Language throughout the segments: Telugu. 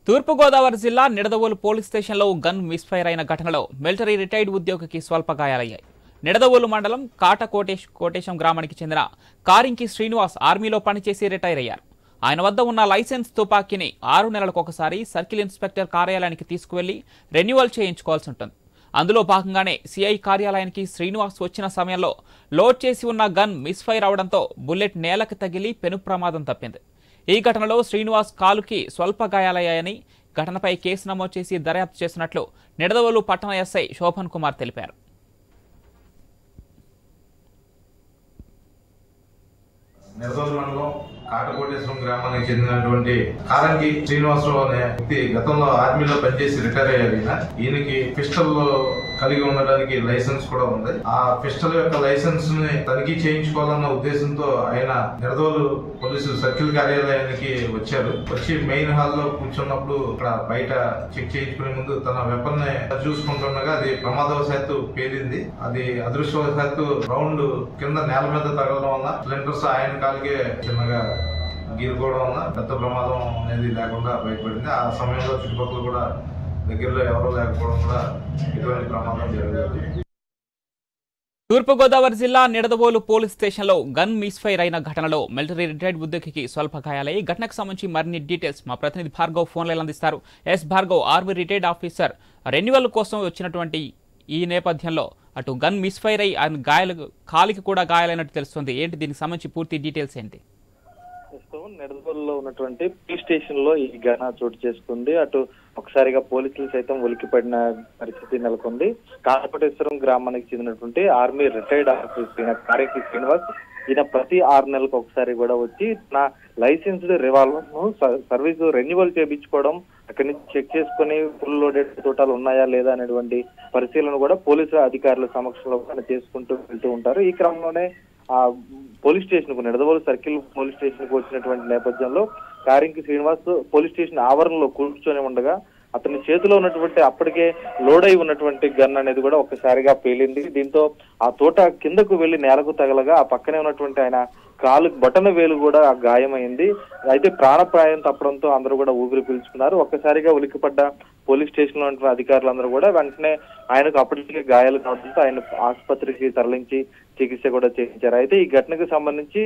తూర్పుగోదావరి జిల్లా నిడదవోలు పోలీస్ స్టేషన్లో గన్ మిస్ఫైర్ అయిన ఘటనలో మిలిటరీ రిటైర్డ్ ఉద్యోగికి స్వల్ప గాయాలయ్యాయి. నిడదవోలు మండలం కోటేశం గ్రామానికి చెందిన కారింకి శ్రీనివాస్ ఆర్మీలో పనిచేసి రిటైర్ అయ్యారు. ఆయన వద్ద ఉన్న లైసెన్స్ తుపాకీని 6 నెలలకొకసారి సర్కిల్ ఇన్స్పెక్టర్ కార్యాలయానికి తీసుకువెళ్లి రెన్యువల్ చేయించుకోవాల్సి ఉంటుంది. అందులో భాగంగానే సిఐ కార్యాలయానికి శ్రీనివాస్ వచ్చిన సమయంలో లోడ్ చేసి ఉన్న గన్ మిస్ఫైర్ అవడంతో బుల్లెట్ నేలకు తగిలి పెను ప్రమాదం తప్పింది. ఈ ఘటనలో శ్రీనివాస్ కాలుకి స్వల్ప గాయాలయ్యాయని, ఘటనపై కేసు నమోదు చేసి దర్యాప్తు చేసినట్లు నిడదవోలు పట్టణ ఎస్ఐ శోభన్ కుమార్ తెలిపారు. నిడదవోలు మండలం కోటేశ్వరం గ్రామానికి చెందినటువంటి కారంగి శ్రీనివాసరావు అనే వ్యక్తి గతంలో ఆర్మీలో పనిచేసి రిటైర్ అయ్యారు. ఈయనకి పిస్టల్ కలిగి ఉండడానికి లైసెన్స్ కూడా ఉంది. ఆ పిస్టల్ యొక్క లైసెన్స్ ని తనిఖీ చేయించుకోవాలన్న ఉద్దేశంతో ఆయన నిడదవోలు పోలీసు సర్కిల్ కార్యాలయానికి వచ్చారు. వచ్చి మెయిన్ హాల్ లో కూర్చున్నప్పుడు ఇక్కడ బయట చెక్ చేయించుకునే ముందు తన వెపన్ ని చూసుకుంటుండగా అది ప్రమాదవశాత్తు పేలింది. అది అదృష్టవశాత్తు రౌండ్ కింద నేల మీద తగలడం వల్ల స్ప్లింటర్స్ ఆయన కాలికే చిన్నగా గీరుకోవడం వల్ల పెద్ద ప్రమాదం అనేది లేకుండా బయటపడింది. ఆ సమయంలో చుట్టుపక్కల కూడా దగ్గరలో ఎవరూ లేకపోవడం కూడా ఎటువంటి ప్రమాదం జరగలేదు. తూర్పుగోదావరి జిల్లా నిడదవోలు పోలీస్ స్టేషన్లో గన్ మిస్ఫైర్ అయిన ఘటనలో మిలిటరీ రిటైర్డ్ ఉద్యోగికి స్వల్ప గాయాలయ్యి. ఘటనకు సంబంధించి మరిన్ని డీటెయిల్స్ మా ప్రతినిధి భార్గవ్ ఫోన్ లైన్ అందిస్తారు. Yes Bhargav, army retired officer renewal కోసం వచ్చినటువంటి ఈ నేపథ్యంలో అటు గన్ మిస్ఫైర్ అయ్యి ఆయన కాలికి కూడా గాయాలైనట్టు తెలుస్తుంది. ఏంటి దీనికి సంబంధించి పూర్తి డీటెయిల్స్ ఏంటి? నిడదవోలులో ఉన్నటువంటి పోలీస్ స్టేషన్ లో ఈ ఘటన చోటు చేసుకుంది. అటు ఒకసారిగా పోలీసులు సైతం ఉలిక్కిపడిన పరిస్థితి నెలకొంది. కోటేశ్వరం గ్రామానికి చెందినటువంటి army retired officer Karinki Srinivas ఈయన ప్రతి 6 నెలలకు ఒకసారి కూడా వచ్చి నా లైసెన్స్డ్ రివాల్వర్ ను సర్వీస్ రెన్యువల్ చేయించుకోవడం, అక్కడి నుంచి చెక్ చేసుకుని ఫుల్ లోడెడ్ తోటాలు ఉన్నాయా లేదా అనేటువంటి పరిశీలన కూడా పోలీసు అధికారుల సమక్షంలో చేసుకుంటూ వెళ్తూ ఉంటారు. ఈ క్రమంలోనే ఆ పోలీస్ స్టేషన్ కు నిడదవోలు సర్కిల్ పోలీస్ స్టేషన్ కు వచ్చినటువంటి నేపథ్యంలో కారింకి శ్రీనివాస్ పోలీస్ స్టేషన్ ఆవరణలో కూర్చొని ఉండగా అతని చేతిలో ఉన్నటువంటి అప్పటికే లోడ్ అయి ఉన్నటువంటి గన్ అనేది కూడా ఒక్కసారిగా పేలింది. దీంతో ఆ తోట కిందకు వెళ్లి నేలకు తగలగా ఆ పక్కనే ఉన్నటువంటి ఆయన కాలు బటన వేలు కూడా గాయమైంది. అయితే ప్రాణప్రాయం తప్పడంతో అందరూ కూడా ఊపిరి పీల్చుకున్నారు. ఒక్కసారిగా ఉలిక్కిపడ్డ పోలీస్ స్టేషన్ లో ఉన్న అధికారులందరూ కూడా వెంటనే ఆయనకు అప్పటికే గాయాలు కావడంతో ఆయన ఆసుపత్రికి తరలించి చికిత్స కూడా చేయించారు. అయితే ఈ ఘటనకు సంబంధించి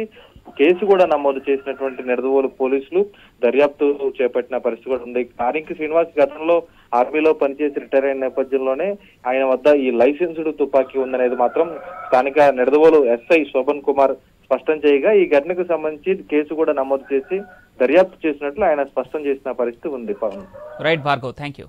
కేసు కూడా నమోదు చేసినటువంటి నిడదవోలు పోలీసులు దర్యాప్తు చేపట్టిన పరిస్థితి కూడా ఉంది. కారింకి శ్రీనివాస్ గతంలో ఆర్మీలో పనిచేసి రిటైర్ అయిన నేపథ్యంలోనే ఆయన వద్ద ఈ లైసెన్స్డ్ తుపాకీ ఉందనేది మాత్రం స్థానిక నిడదవోలు ఎస్ఐ శోభన్ కుమార్ స్పష్టం చేయగా ఈ ఘటనకు సంబంధించి కేసు కూడా నమోదు చేసి దర్యాప్తు చేసినట్లు ఆయన స్పష్టం చేసిన పరిస్థితి ఉంది. Right Bhargav, thank you.